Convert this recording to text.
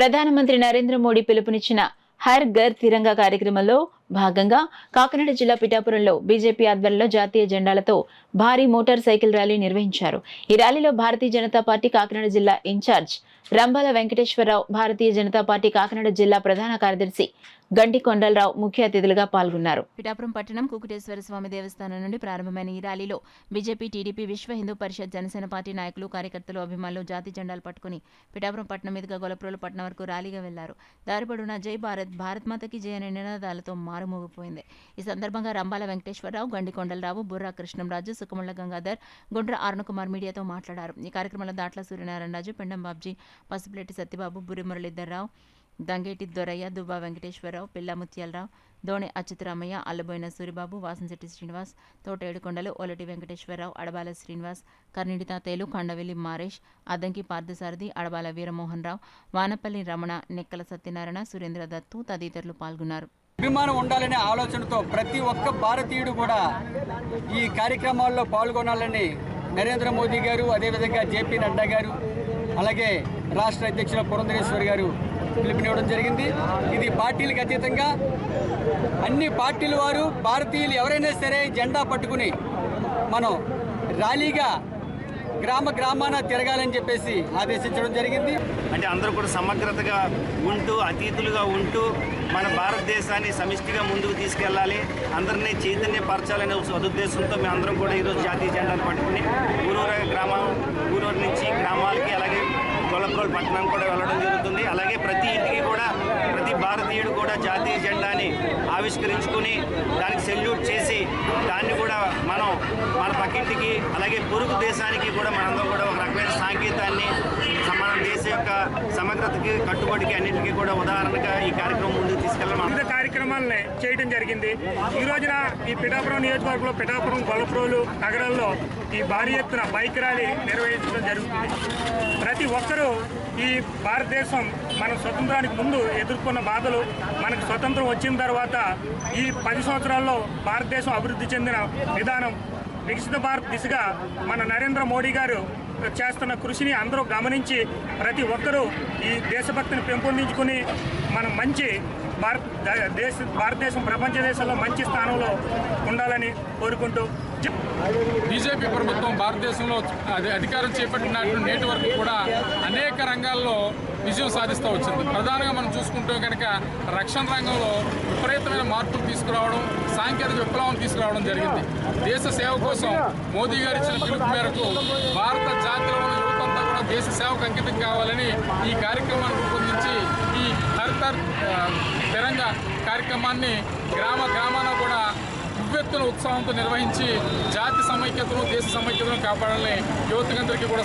ప్రధానమంత్రి నరేంద్ర మోడీ పిలుపునిచ్చిన హర్ ఘర్ తిరంగా కార్యక్రమంలో భాగంగా కాకినాడ జిల్లా పిఠాపురంలో బీజేపీ ఆధ్వర్యంలో జాతీయ జెండాలతో భారీ మోటార్ సైకిల్ ర్యాలీ నిర్వహించారు. ఈ ర్యాలీలో భారతీయ జనతా పార్టీ కాకినాడ జిల్లా ఇన్ఛార్జ్ రంబాల వెంకటేశ్వరరావు, భారతీయ జనతా పార్టీ కాకినాడ జిల్లా ప్రధాన కార్యదర్శి గంటి కొండలరావు ముఖ్య అతిథులుగా పాల్గొన్నారు. పిఠాపురం పట్టణం కుకుటేశ్వర స్వామి దేవస్థానం నుండి ప్రారంభమైన ఈ ర్యాలీలో బీజేపీ, టీడీపీ, విశ్వ హిందూ పరిషత్, జనసేన పార్టీ నాయకులు, కార్యకర్తలు, అభిమానులు జాతీయ జెండాలు పట్టుకుని పిఠాపురం పట్టణం మీదుగా గొల్లప్రోలు పట్టణం వరకు ర్యాలీగా వెళ్లారు. దారిపడున జై భారత్, భారత్ మాతకి జై అనే నినాదాలతో మారుమోగిపోయింది. ఈ సందర్భంగా రంబాల వెంకటేశ్వరరావు, గండి కొండలరావు, బుర్రా కృష్ణంరాజు, సుఖముళ్ల గంగాధర్, గుండ్ర అరుణకుమార్ మీడియాతో మాట్లాడారు. ఈ కార్యక్రమంలో దాట్ల సూర్యనారాయణరాజు, పెండం బాబ్జీ, పసుపులేటి సత్యబాబు, బురి మురళీధర్రావు, దంగేటి దొరయ్య, దుబ్బా వెంకటేశ్వరరావు, పిల్ల ముత్యాలరావు, దోణి అచ్యుతరామయ్య, అల్లబోయిన సూరిబాబు, వాసంశెట్టి శ్రీనివాస్, తోట ఏడుకొండలు, ఒలటి వెంకటేశ్వరరావు, అడబాల శ్రీనివాస్, కర్నిడి తాతేలు, కండవెల్లి మారేష్, అద్దంకి పార్థసారథి, అడబాల వీరమోహన్ రావు, వానపల్లి రమణ, నెక్కల సత్యనారాయణ, సురేంద్ర దత్తు తదితరులు పాల్గొన్నారు. అభిమానం ఉండాలనే ఆలోచనతో ప్రతి ఒక్క భారతీయుడు కూడా ఈ కార్యక్రమాల్లో పాల్గొనాలని నరేంద్ర మోదీ గారు, అదేవిధంగా జేపీ నడ్డా గారు, అలాగే రాష్ట్ర అధ్యక్షులు పురంధరేశ్వరి గారు పిలుపునివ్వడం జరిగింది. ఇది పార్టీలకు అతీతంగా అన్ని పార్టీల వారు, భారతీయులు ఎవరైనా సరే జెండా పట్టుకుని మనం ర్యాలీగా గ్రామాన తిరగాలని చెప్పేసి ఆదేశించడం జరిగింది. అంటే అందరూ కూడా సమగ్రతగా ఉంటూ, అతీతులుగా ఉంటూ మన భారతదేశాన్ని సమిష్టిగా ముందుకు తీసుకెళ్ళాలి, అందరినీ చైతన్యపరచాలనే సదుద్దేశంతో మేము అందరం కూడా ఈరోజు జాతీయ జెండాను పట్టుకుని ఊరూరు నుంచి గ్రామాలకి, అలాగే గొల్లప్రోలు పట్టణానికి కూడా వెళ్ళడం జరుగుతుంది. అలాగే ప్రతి ఇంటికి కూడా ప్రతి భారతీయుడు కూడా జాతీయ జెండాని ఆవిష్కరించుకుని దానికి సెల్యూట్ చేసి దాన్ని కూడా మనం మన పక్కింటికి, అలాగే పొరుగు దేశానికి కూడా మనందరం కూడా ఒక రకమైన సంకేతాన్ని మన దేశ యొక్క సమగ్రతకి, కట్టుబడికి, అన్నింటికీ కూడా ఉదాహరణగా ఈ కార్యక్రమం ముందుకు తీసుకెళ్ళాలి. వివిధ కార్యక్రమాలని చేయడం జరిగింది. ఈ రోజున ఈ పిఠాపురం నియోజకవర్గంలో పిఠాపురం, గొల్లప్రోలు నగరాల్లో ఈ భారీ ఎత్తున బైక్ ర్యాలీ నిర్వహించడం జరుగుతుంది. ప్రతి ఒక్కరూ ఈ భారతదేశం మన స్వతంత్రానికి ముందు ఎదుర్కొన్న బాధలు, మనకు స్వతంత్రం వచ్చిన తర్వాత ఈ 10 సంవత్సరాల్లో భారతదేశం అభివృద్ధి చెందిన విధానం, వికసిత భారత్ దిశగా మన నరేంద్ర మోడీ గారు చేస్తున్న కృషిని అందరూ గమనించి ప్రతి ఒక్కరూ ఈ దేశభక్తిని పెంపొందించుకుని మనం మంచి భారతదేశం ప్రపంచ దేశాల్లో మంచి స్థానంలో ఉండాలని కోరుకుంటూ, బీజేపీ ప్రభుత్వం భారతదేశంలో అధికారం చేపట్టినట్టు నేటి వరకు కూడా అనేక రంగాల్లో విజయం సాధిస్తూ వచ్చింది. ప్రధానంగా మనం చూసుకుంటే కనుక రక్షణ రంగంలో విపరీతమైన మార్పులు తీసుకురావడం, సాంకేతిక విప్లవం తీసుకురావడం జరిగింది. దేశ సేవ కోసం మోదీ గారు ఇచ్చిన పిలుపు మేరకు భారత జాతిలో ఉన్న యువతంతా కూడా దేశ సేవకు అంకితం కావాలని ఈ కార్యక్రమాన్ని రూపొందించి ఈ హర్ ఘర్ తిరంగా కార్యక్రమాన్ని గ్రామాన కూడా ఉవ్వెత్తున ఉత్సాహంతో నిర్వహించి జాతి సమైక్యతను, దేశ సమైక్యతను కాపాడాలని యువతకందరికీ కూడా